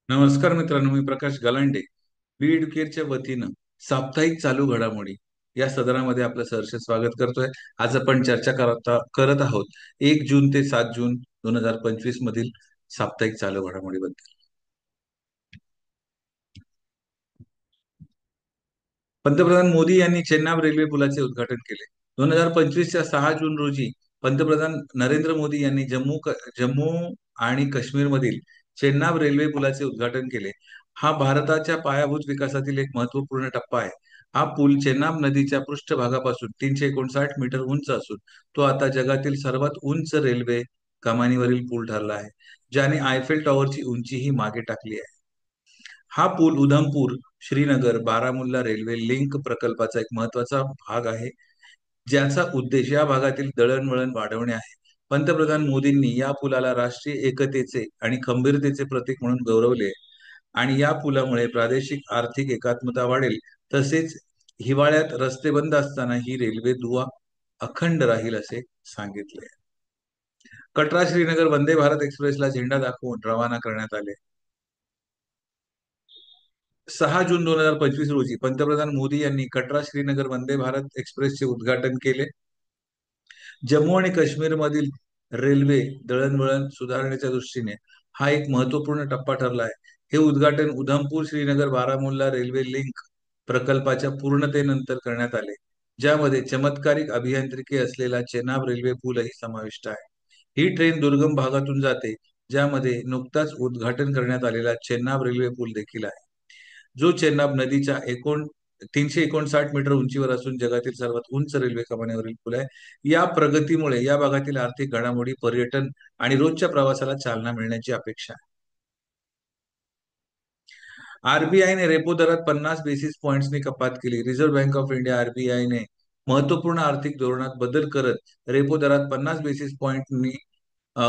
नमस्कार मित्रांनो, मी प्रकाश गलांडे बीड केअरच्या वतीनं साप्ताहिक चालू घडामोडी या सदरामध्ये आपलं सहर्ष स्वागत करतोय. आज आपण चर्चा करत आहोत 1 जून ते 7 जून 2025 मधील साप्ताहिक चालू घडामोडीबद्दल. पंतप्रधान मोदी यांनी चेन्नाब रेल्वे पुलाचे उद्घाटन केले. 2025च्या 6 जून रोजी पंतप्रधान नरेंद्र मोदी यांनी जम्मू आणि काश्मीरमधील चेन्नाब रेल्वे पुलाचे उद्घाटन केले. हा भारताच्या पायाभूत विकासातील एक महत्वपूर्ण टप्पा आहे. हा पूल चेन्नाब नदीच्या पृष्ठभागापासून 359 मीटर उंच असून तो आता जगातील सर्वात उंच रेल्वे कमानीवरील पूल ठरला आहे, ज्याने आयफेल टॉवरची उंचीही मागे टाकली आहे. हा पूल उधमपूर, श्रीनगर, बारामुल्ला रेल्वे लिंक प्रकल्पाचा एक महत्वाचा भाग आहे, ज्याचा उद्देश या भागातील दळणवळण वाढवणे आहे. पंतप्रधान मोदींनी या पुलाला राष्ट्रीय एकतेचे आणि खंबीरतेचे प्रतीक म्हणून गौरवले आणि या पुलामुळे प्रादेशिक आर्थिक एकात्मता वाढेल. तसेच हिवाळ्यात रस्ते बंद असताना ही रेल्वे दुवा अखंड राहील असे सांगितले. कटरा श्रीनगर वंदे भारत एक्सप्रेसला झेंडा दाखवून रवाना करण्यात आले. 6 जून 2025 रोजी पंतप्रधान मोदी यांनी कटरा श्रीनगर वंदे भारत एक्सप्रेसचे उद्घाटन केले. जम्मू आणि काश्मीरमधील रेल्वे दळणवळण सुधारण्याच्या दृष्टीने हा एक महत्वपूर्ण टप्पा ठरला आहे. हे उद्घाटन उधमपूर श्रीनगर बारामुल्ला रेल्वे लिंक प्रकल्पाच्या पूर्णतेनंतर करण्यात आले, ज्यामध्ये चमत्कारिक अभियांत्रिकी असलेला चेनाब रेल्वे पूलही समाविष्ट आहे. ही ट्रेन दुर्गम भागातून जाते, ज्यामध्ये नुकताच उद्घाटन करण्यात आलेला चेन्नाब रेल्वे पूल देखील आहे, जो चेन्नाब नदीच्या 359 मीटर उंचीवर असून जगातील सर्वात उंच रेल्वे कमानीवरील पूल आहे. या प्रगतीमुळे या भागातील आर्थिक घडामोडी, पर्यटन आणि रोजच्या प्रवासाला चालना मिळण्याची अपेक्षा आहे. आरबीआयने रेपो दरात 50 बेसिस पॉइंट्सनी कपात केली. रिझर्व्ह बँक ऑफ इंडिया आरबीआयने महत्वपूर्ण आर्थिक धोरणात बदल करत रेपो दरात 50 बेसिस पॉइंटनी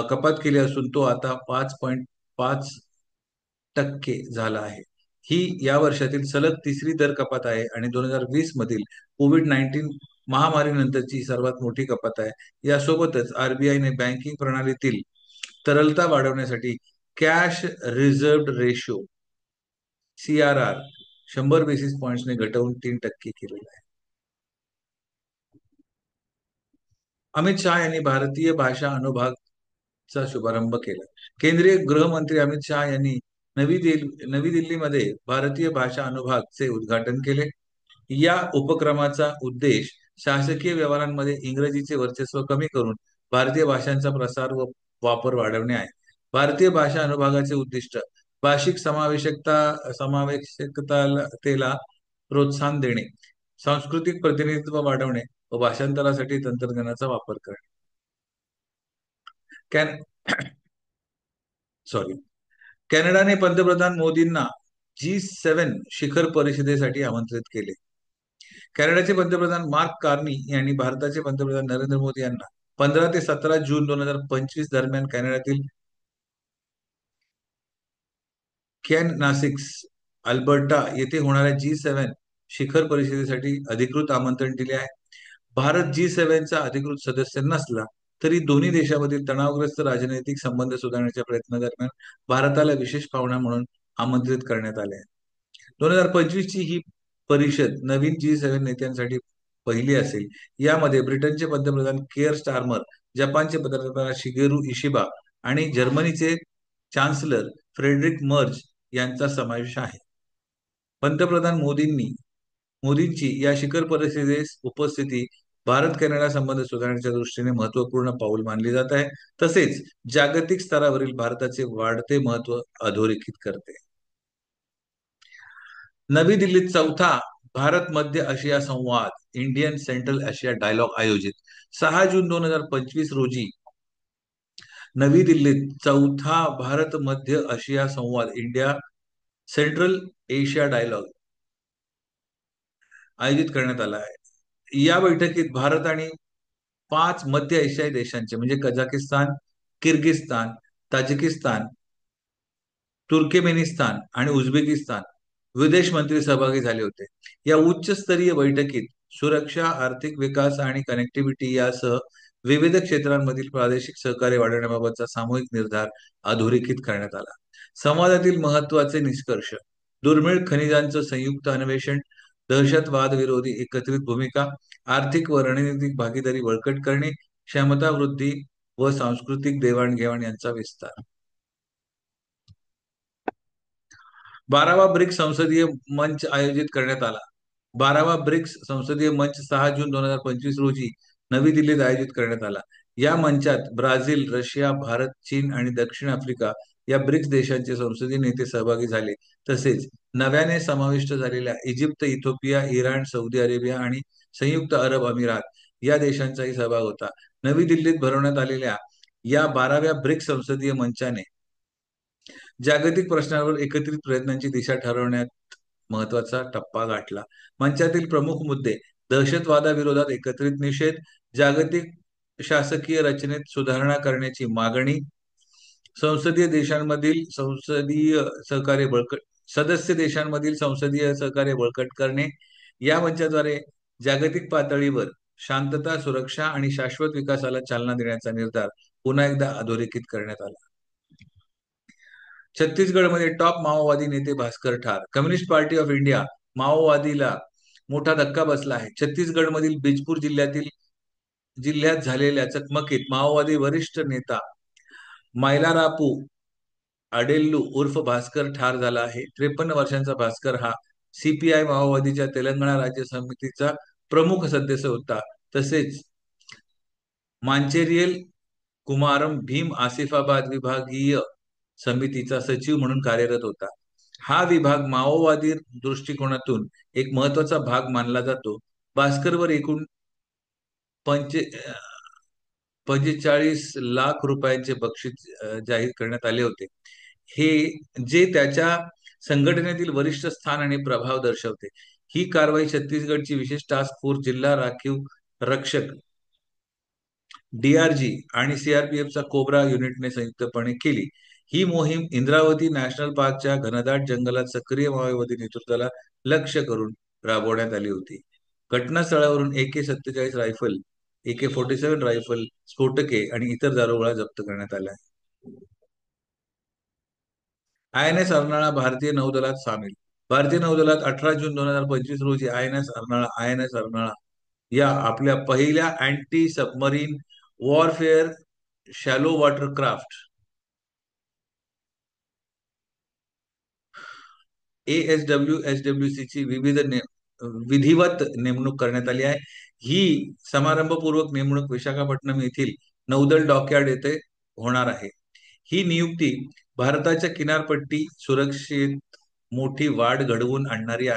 कपात केली असून तो आता 5.5% झाला आहे. ही या वर्षातील सलग तिसरी दर कपात आहे आणि 2020 मधील कोविड-19 महामारीनंतरची सर्वात मोठी कपात आहे. यासोबतच आरबीआयने बँकिंग प्रणालीतील तरलता वाढवण्यासाठी cash reserve ratio CRR 100 basis पॉइंट्सने घटवून 3% केलेला आहे. अमित शहा यांनी भारतीय भाषा अनुभागचा शुभारंभ केला. केंद्रीय गृहमंत्री अमित शहा यांनी नवी दिल्लीमध्ये भारतीय भाषा अनुभागचे उद्घाटन केले. या उपक्रमाचा उद्देश शासकीय व्यवहारांमध्ये इंग्रजीचे वर्चस्व कमी करून भारतीय भाषांचा प्रसार व वापर वाढवणे आहे. भारतीय भाषा अनुभागाचे उद्दिष्ट भाषिक समावेशकतेला प्रोत्साहन देणे, सांस्कृतिक प्रतिनिधित्व वाढवणे व भाषांतरासाठी तंत्रज्ञानाचा वापर करणे. कॅन सॉरी कॅनडाने पंतप्रधान मोदींना G7 शिखर परिषदेसाठी आमंत्रित केले. कॅनडाचे पंतप्रधान मार्क कार्नी यांनी भारताचे पंतप्रधान नरेंद्र मोदी यांना 15 ते 17 जून 2025 दरम्यान कॅनडातील नासिक्स, अल्बर्टा येथे होणाऱ्या G7 शिखर परिषदेसाठी अधिकृत आमंत्रण दिले आहे. भारत G7चा अधिकृत सदस्य नसला तरी दोन्ही देशांमधील तणावग्रस्त राजनैतिक संबंध सुधारण्याच्या प्रयत्नादरम्यान भारताला विशेष पाहुणा म्हणून आमंत्रित करण्यात आले आहे. 2025 ची ही परिषद नवीन G7 नेत्यांसाठी पहिली असेल. यामध्ये ब्रिटनचे पंतप्रधान केअर स्टार्मर, जपानचे पंतप्रधान शिगेरू इशिबा आणि जर्मनीचे चान्सलर फ्रेडरिक मर्ज यांचा समावेश आहे. पंतप्रधान मोदींची या शिखर परिषदेस उपस्थिती भारत कॅनडा संबंध सुधारण्याच्या दृष्टीने महत्वपूर्ण पाऊल मानली जात आहे. तसेच जागतिक स्तरावरील भारताचे वाढते महत्व अधोरेखित करते. नवी दिल्लीत चौथा भारत मध्य आशिया संवाद, इंडियन सेंट्रल आशिया डायलॉग आयोजित. 6 जून 2025 रोजी नवी दिल्लीत चौथा भारत मध्य आशिया संवाद, इंडिया सेंट्रल एशिया डायलॉग आयोजित करण्यात आला आहे. या बैठकीत भारत आणि 5 मध्य एशियाई देशांचे म्हणजे कझाकिस्तान, किर्गिस्तान, ताजिकिस्तान, तुर्कमेनिस्तान आणि उझबेकिस्तान विदेश मंत्री सहभागी झाले होते. या उच्च स्तरीय बैठकीत सुरक्षा, आर्थिक विकास आणि कनेक्टिव्हिटी यासह विविध क्षेत्रांमधील प्रादेशिक सहकार्य वाढवण्याबाबतचा सामूहिक निर्धार अधोरेखित करण्यात आला. संवादातील महत्वाचे निष्कर्ष: दुर्मिळ खनिजांचं संयुक्त अन्वेषण, दहशतवाद विरोधी एकत्रित भूमिका, आर्थिक व रणनीतिक भागीदारी बळकट करणे, क्षमता वृद्धी व सांस्कृतिक देवाणघेवाण यांचा विस्तार. 12वा ब्रिक्स संसदीय मंच आयोजित करण्यात आला. 12वा ब्रिक्स संसदीय मंच 6 जून 2025 रोजी नवी दिल्लीत आयोजित करण्यात आला. या मंचात ब्राझील, रशिया, भारत, चीन आणि दक्षिण आफ्रिका या ब्रिक्स देशांचे संसदीय नेते सहभागी झाले. तसेच नव्याने समाविष्ट झालेल्या Egypt, Ethiopia, Iran, Saudi Arabia आणि संयुक्त अरब अमिरात या देशांचाही सहभाग होता. नवी दिल्लीत भरवण्यात आलेल्या या 12व्या ब्रिक्स संसदीय मंचाने जागतिक प्रश्नांवर एकत्रित प्रयत्नांची दिशा ठरवण्यात महत्वाचा टप्पा गाठला. मंचातील प्रमुख मुद्दे: दहशतवादाविरोधात एकत्रित निषेध, जागतिक शासकीय रचनेत सुधारणा करण्याची मागणी, संसदीय देशांमधील संसदीय सहकार्य बळकट सदस्य देशांमधील संसदीय सहकार्य बळकट करणे. या मंचाद्वारे जागतिक पातळीवर शांतता, सुरक्षा आणि शाश्वत विकासाला चालना देण्याचा निर्धार पुन्हा एकदा अधोरेखित करण्यात आला. छत्तीसगडमध्ये टॉप माओवादी नेते भास्कर ठार. कम्युनिस्ट पार्टी ऑफ इंडिया माओवादीला मोठा धक्का बसला आहे. छत्तीसगडमधील बिजपूर जिल्ह्यात झालेल्या चकमकीत माओवादी वरिष्ठ नेता मायलारापू अडेल्लू उर्फ भास्कर ठार झाला आहे. 53 वर्षांचा भास्कर हा सीपीआय माओवादीच्या तेलंगणा राज्य समितीचा प्रमुख सदस्य होता. तसेच मांचेरियल कुमारम भीम आसिफाबाद विभागीय समितीचा सचिव म्हणून कार्यरत होता. हा विभाग माओवादी दृष्टिकोनातून एक महत्वाचा भाग मानला जातो. भास्करवर एकूण 45 लाख रुपयांचे बक्षीस जाहीर करण्यात आले होते, हे जे त्याच्या संघटनेतील वरिष्ठ स्थान आणि प्रभाव दर्शवते. ही कारवाई छत्तीसगडची विशेष टास्क फोर्स, जिल्हा राखीव रक्षक डीआरजी आणि सीआरपीएफचा कोब्रा युनिटने संयुक्तपणे केली. ही मोहीम इंद्रावती नॅशनल पार्कच्या घनदाट जंगलात सक्रिय माओवादी नेतृत्वाला लक्ष्य करून राबवण्यात आली होती. घटनास्थळावरून AK-47 रायफल, AK-47 रायफल, स्फोटके आणि इतर दारुगोळा जप्त करण्यात आला. INS अर्नाळा भारतीय नौदलात सामील. भारतीय नौदलात 18 जून 2025 रोजी INS अर्नाळा या आपल्या पहिल्या anti submarine warfare shallow water craft ASW-SWC ची विधिवत नेमणूक करण्यात आली आहे. ही समारंभपूर्वक नेमणूक विशाखापट्टणम येथील नौदल डॉकयार्ड येथे होणार आहे. ही नियुक्ती भारताच्या किनारपट्टी सुरक्षेत मोठी वाढ घडवून आणणारी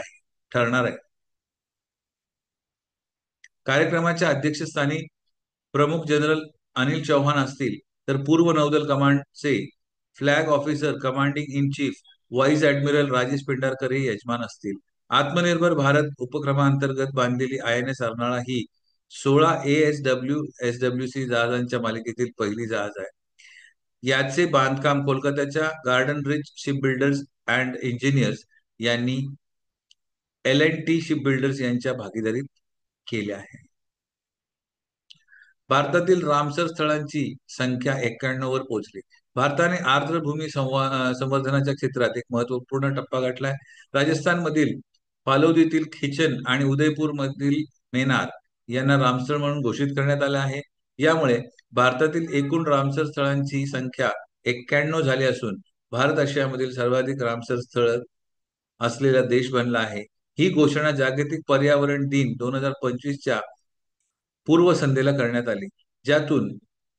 ठरणार आहे. कार्यक्रमाच्या अध्यक्षस्थानी प्रमुख जनरल अनिल चौहान असतील, तर पूर्व नौदल कमांडचे flag officer commanding in chief vice admiral Rajesh Pendharkar हे यजमान असतील. आत्मनिर्भर भारत उपक्रमांतर्गत बांधलेली INS अर्नाळा ही 16 ASW-SWC जहाजांच्या मालिकेतील पहिली जहाज आहे. याचे बांधकाम कोलकात्याच्या garden rich shipbuilders and engineers यांनी L&T शिपबिल्डर्स यांच्या भागीदारीत केले आहे. भारतातील रामसर स्थळांची संख्या 91 वर पोहोचली. भारताने आर्द्रभूमी संवर्धनाच्या क्षेत्रात एक महत्वपूर्ण टप्पा गाठलाय. राजस्थानमधील फालोदीतील खिचन आणि उदयपूर मधील मेनार यांना रामस्थळ म्हणून घोषित करण्यात आले आहे. यामुळे भारतातील एकूण रामसर स्थळांची संख्या 91 झाली असून भारत आशियामधील सर्वाधिक रामसर स्थळ असलेला देश बनला आहे. ही घोषणा जागतिक पर्यावरण दिन 2025च्या पूर्वसंध्येला करण्यात आली, ज्यातून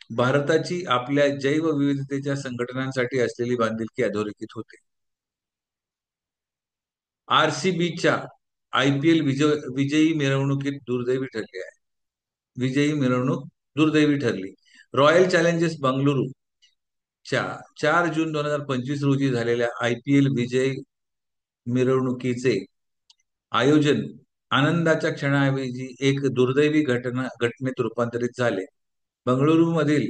भारताची आपल्या जैवविविधतेच्या संघटनांसाठी असलेली बांधिलकी अधोरेखित होते. RCBच्या IPL विजयी मिरवणुकीत दुर्दैवी ठरली आहे. विजयी मिरवणूक दुर्दैवी ठरली. रॉयल चॅलेंजर्स बंगळुरू 4 जून 2025 रोजी झालेल्या IPL विजयी मिरवणुकीचे आयोजन आनंदाच्या क्षणाऐवजी एक दुर्दैवी घटनेत रूपांतरित झाले. बंगळुरूतील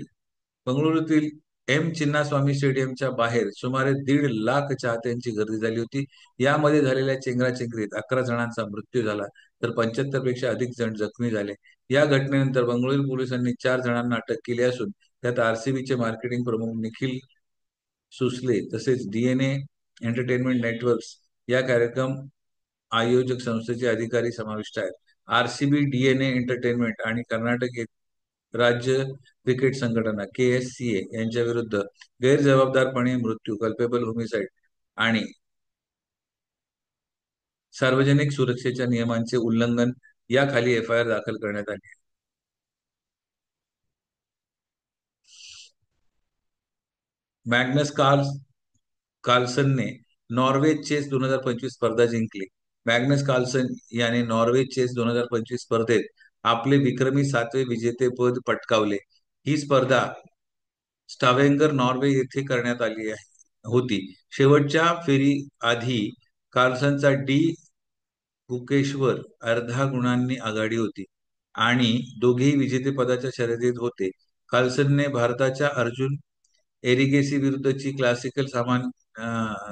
चिन्नास्वामी स्टेडियमच्या बाहेर सुमारे 1.5 लाख चाहत्यांची गर्दी झाली होती. यामध्ये झालेल्या चेंगराचेंगरीत 11 जणांचा मृत्यू झाला, तर 75 पेक्षा अधिक जण जखमी झाले. या घटनेनंतर बंगळुरू पोलिसांनी 4 जणांना अटक केली असून त्यात आरसीबीचे मार्केटिंग प्रमुख निखिल सुसले तसेच डीएनए एंटरटेनमेंट नेटवर्क्स या कार्यक्रम आयोजक संस्थेचे अधिकारी समाविष्ट आहेत. आरसीबी, डीएनए एंटरटेनमेंट आणि कर्नाटक राज्य क्रिकेट संघटना केएससीए यांच्या विरुद्ध गैरजबाबदारपणे मृत्यू, कल्पेबल होमिसाइड आणि सार्वजनिक सुरक्षेच्या नियमांचे उल्लंघन याखाली एफआयआर दाखल करण्यात आली आहे. मॅग्नस कार्लसनने नॉर्वे चेस 2025 स्पर्धा जिंकली. मॅग्नस कार्लसन याने नॉर्वे चेस 2025 स्पर्धेत आपले विक्रमी 7वे विजेतेपद पटकावले. ही स्पर्धा स्टावेंगर, नॉर्वे येथे करण्यात आली होती. शेवटच्या फेरी आधी कार्लसनचा डी गुकेशवर अर्धा गुणांनी आघाडी होती आणि दोघेही विजेतेपदाच्या शर्यतीत होते. कार्लसनने भारताच्या अर्जुन एरिगेसी विरुद्धची क्लासिकल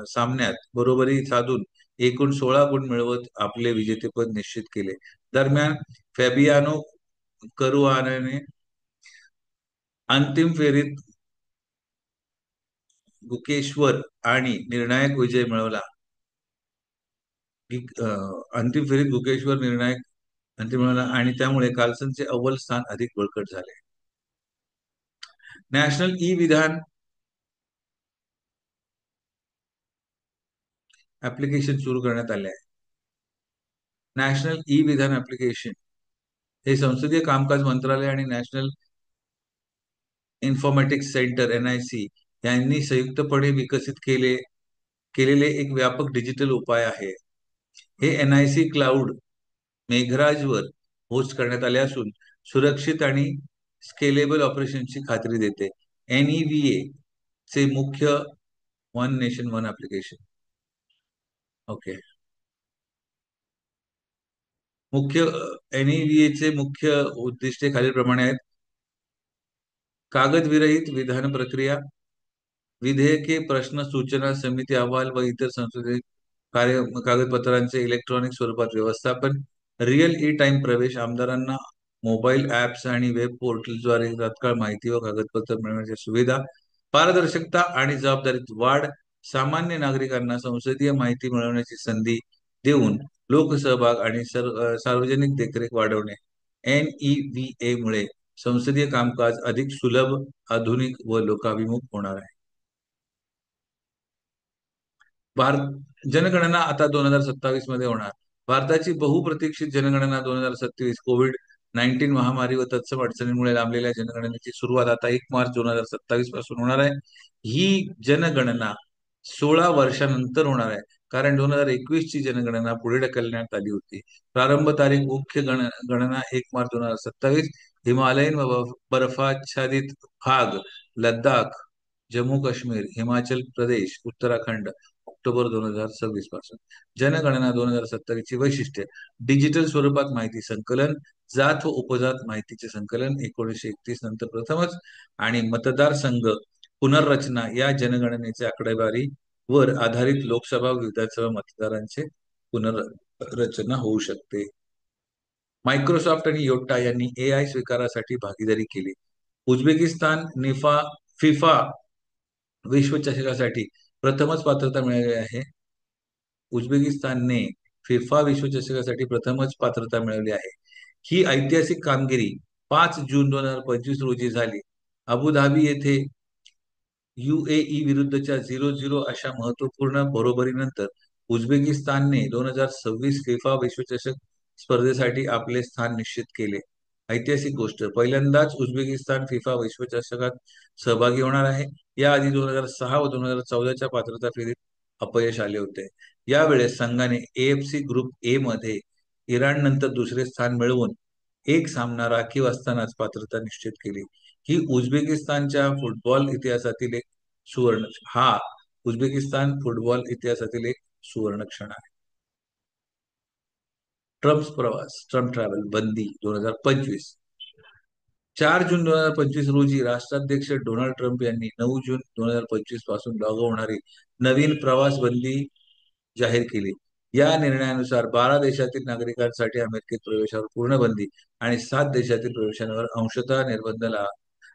सामन्यात बरोबरी साधून एकूण 16 गुण मिळवत आपले विजेतेपद निश्चित केले. दरम्यान फॅबियानो करुआने अंतिम फेरीत गुकेशवर आणि निर्णायक विजय मिळवला. अंतिम फेरीत गुकेशवर निर्णायक अंतिम मिळवला आणि त्यामुळे कार्लसनचे अव्वल स्थान अधिक बळकट झाले. नॅशनल ई विधान ऍप्लिकेशन सुरू करण्यात आले आहे. नॅशनल ई विधान ऍप्लिकेशन हे संसदीय कामकाज मंत्रालय आणि नॅशनल इन्फॉर्मॅटिक्स सेंटर एनआयसी यांनी संयुक्तपणे विकसित केलेले एक व्यापक डिजिटल उपाय आहे. हे एनआयसी क्लाउड मेघराजवर होस्ट करण्यात आले असून सुरक्षित आणि स्केलेबल ऑपरेशनची खात्री देते. एनईव्हीए चे मुख्य one nation one application okay मुख्य एनईव्हीए चे मुख्य उद्दिष्टे खालीलप्रमाणे आहेत. कागदविरहित विधान प्रक्रिया, विधेयके, प्रश्न, सूचना, समिती अहवाल व इतर संसदीय कागदपत्रांचे इलेक्ट्रॉनिक स्वरूपात व्यवस्थापन, रिअल ई टाइम प्रवेश, आमदारांना मोबाईल ऍप्स आणि वेब पोर्टलद्वारे तात्काळ माहिती व कागदपत्र मिळवण्याची सुविधा, पारदर्शकता आणि जबाबदारीत वाढ, सामान्य नागरिकांना संसदीय माहिती मिळवण्याची संधी देऊन लोकसहभाग आणि सार्वजनिक देखरेख वाढवणे. एनईव्हीए मुळे संसदीय कामकाज अधिक सुलभ, आधुनिक व लोकाभिमुख होणार आहे. भारत जनगणना आता 2027 मध्ये होणार. भारताची बहुप्रतीक्षित जनगणना 2027 कोविड-19 महामारी व तत्सम अडचणींमुळे लांबलेल्या जनगणनेची सुरुवात आता 1 मार्च 2027 पासून होणार आहे. ही जनगणना 16 वर्षानंतर होणार आहे, कारण 2021 ची जनगणना पुढे ढकलण्यात आली होती. प्रारंभ तारीख मुख्य गणना 1 मार्च 2027. हिमालयीन व बर्फाच्छादित भाग, लडाख, जम्मू काश्मीर, हिमाचल प्रदेश, उत्तराखंड ऑक्टोबर 2026 पासून. जनगणना 2027 ची वैशिष्ट्ये: डिजिटल स्वरूपात माहिती संकलन, जात व उपजात माहितीचे संकलन 1931 नंतर प्रथमच, आणि मतदारसंघ पुनर्रचना. या जनगणनेचे आकडेवारी वर आधारित लोकसभा व विधानसभा मतदारांचे पुनर्रचना होऊ शकते. मायक्रोसॉफ्ट आणि योट्टा यांनी एआय स्वीकारासाठी भागीदारी केली. उझबेकिस्तान फिफा विश्वचषकासाठी प्रथमच पात्रता मिळाली आहे. उझबेकिस्तानने फिफा विश्वचषकासाठी प्रथमच पात्रता मिळवली आहे. ही ऐतिहासिक कामगिरी 5 जून 2025 रोजी झाली. अबुधाबी येथे UAE विरुद्धच्या 0-0 अशा महत्वपूर्ण बरोबरीनंतर उझबेकिस्तानने 2026 फिफा विश्वचषक स्पर्धेसाठी आपले स्थान निश्चित केले. ऐतिहासिक गोष्ट, पहिल्यांदाच उझबेकिस्तान फिफा विश्वचषकात सहभागी होणार आहे. याआधी 2006 व 2014च्या पात्रता फेरीत अपयश आले होते. यावेळेस संघाने AFC ग्रुप ए मध्ये इराण नंतर दुसरे स्थान मिळवून एक सामना राखीव असतानाच पात्रता निश्चित केली. ही उझबेकिस्तानच्या फुटबॉल इतिहासातील एक सुवर्ण हा उझबेकिस्तान फुटबॉल इतिहासातील एक सुवर्ण क्षण आहे. ट्रम्प ट्रॅव्हल बंदी 2025. 4 जून 2025 रोजी राष्ट्राध्यक्ष डोनाल्ड ट्रम्प यांनी 9 जून 2025 पासून लागू होणारी नवीन प्रवास बंदी जाहीर केली. या निर्णयानुसार 12 देशातील नागरिकांसाठी अमेरिकेत प्रवेशावर पूर्ण बंदी आणि 7 देशातील प्रवेशांवर अंशतः निर्बंध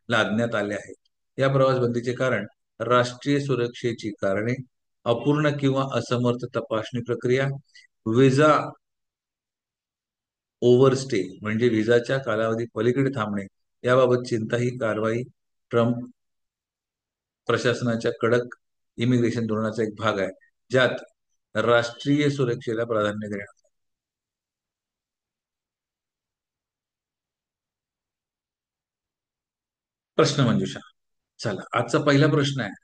लादण्यात आले आहेत. या प्रवास बंदीचे कारण राष्ट्रीय सुरक्षेची कारणे, अपूर्ण किंवा असमर्थ तपासणी प्रक्रिया, विजा ओव्हरस्टे म्हणजे विजाच्या कालावधी पलीकडे थांबणे याबाबत चिंता ही कारवाई ट्रम्प प्रशासनाच्या कडक इमिग्रेशन धोरणाचा एक भाग आहे, ज्यात राष्ट्रीय सुरक्षेला प्राधान्य देण्यात आले. प्रश्न मंजुषा. चला, आजचा पहिला प्रश्न आहे.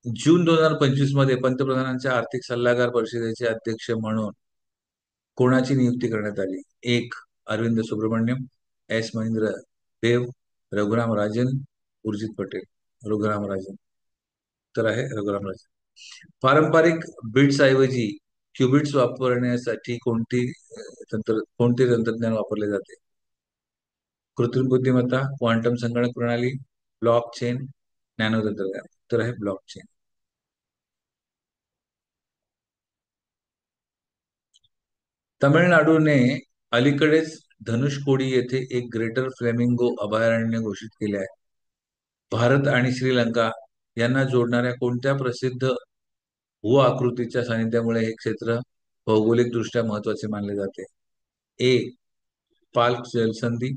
जून 2025 मध्ये पंतप्रधानांच्या आर्थिक सल्लागार परिषदेचे अध्यक्ष म्हणून कोणाची नियुक्ती करण्यात आली? एक, अरविंद सुब्रमण्यम, एस महेंद्र देव, रघुराम राजन, उर्जित पटेल. रघुराम राजन. तर आहे रघुराम राजन. पारंपरिक बिट्स ऐवजी क्युबिट्स वापरण्यासाठी कोणते तंत्रज्ञान वापरले जाते? कृत्रिम बुद्धिमत्ता, क्वांटम संगणक प्रणाली, ब्लॉकचेन, नॅनो तंत्रज्ञान. तर आहे ब्लॉकचेन. तमिळनाडूने अलीकडेच धनुषकोडी येथे एक ग्रेटर फ्लेमिंगो अभयारण्य घोषित केले आहे. भारत आणि श्रीलंका यांना जोडणाऱ्या कोणत्या प्रसिद्ध भू आकृतीच्या सानिध्यामुळे हे क्षेत्र भौगोलिकदृष्ट्या महत्वाचे मानले जाते? ए, पाल्क जलसंधी,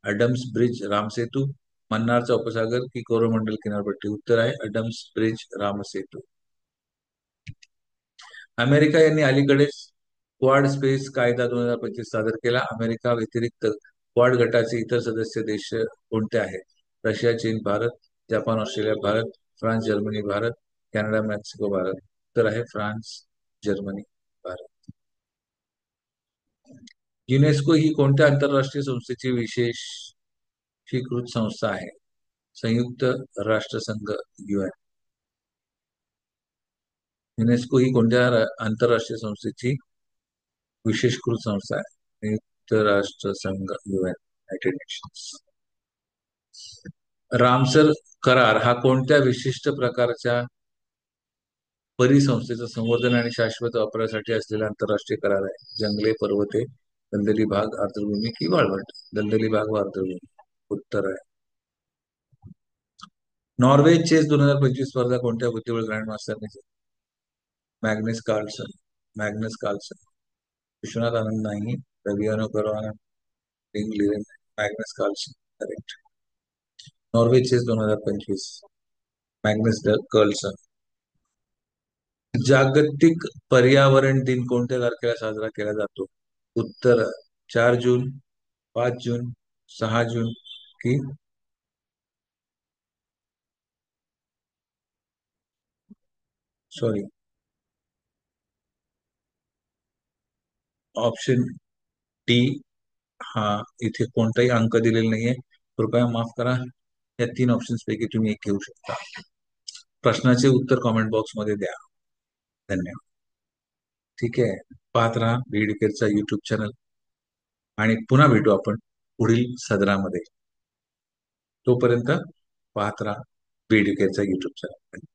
अडम्स ब्रिज रामसेतू, मन्नारचा उपसागर की कोरोमंडल किनारपट्टी. उत्तर आहे अडम्स ब्रिज रामसेतू. अमेरिका यांनी अलीकडेच क्वाड स्पेस कायदा 2025 सादर केला. अमेरिका व्यतिरिक्त क्वाड गटाचे इतर सदस्य देश कोणते आहेत? रशिया, चीन, Bharat, Japan, Australia, Bharat, France, Germany, Bharat, Canada, Mexico, Bharat. तर आहे फ्रान्स, जर्मनी, भारत. युनेस्को ही कोणत्या आंतरराष्ट्रीय संस्थेची विशेषीकृत संस्था आहे? संयुक्त राष्ट्रसंघ, UN. युनेस्को ही कोणत्या आंतरराष्ट्रीय संस्थेची विशेषीकृत संस्था आहे? संयुक्त राष्ट्रसंघ, UN, युनायटेड नेशन्स. रामसर करार हा कोणत्या विशिष्ट प्रकारच्या परिसंस्थेचा संवर्धन आणि शाश्वत वापरासाठी असलेला आंतरराष्ट्रीय करार आहे? जंगले, पर्वते, दलदली भाग, आर्द्रभूमी की वाळवंट. दलदली भाग व आर्द्रभूमी. उत्तर आहे. नॉर्वे चेस 2025 स्पर्धा कोणत्या बुद्धिबळ ग्रँड मास्टरने जिंकली? Magnus Carlsen. Magnus Carlsen. Vishwanath Anand नाही, रवियानो करवाना, रिंग Liren, Magnus Carlsen. Correct. Norway chess 2025. Magnus Carlsen. जागतिक पर्यावरण दिन कोणत्या तारखेला साजरा केला जातो? उत्तर 4 जून, 5 जून, 6 जून की सॉरी, ऑप्शन डी. हा, इथे कोणताही अंक दिलेला नाहीये, कृपया माफ करा. या 3 ऑप्शन्स पैकी तुम्ही एक घेऊ शकता. प्रश्नाचे उत्तर कॉमेंट बॉक्स मध्ये द्या. धन्यवाद. ठीक आहे, पाहत राहा बीडकेरचा युट्यूब चॅनल आणि पुन्हा भेटू आपण पुढील सदरामध्ये. तोपर्यंत पाहत राहा बीडकेरचा युट्यूब चॅनल.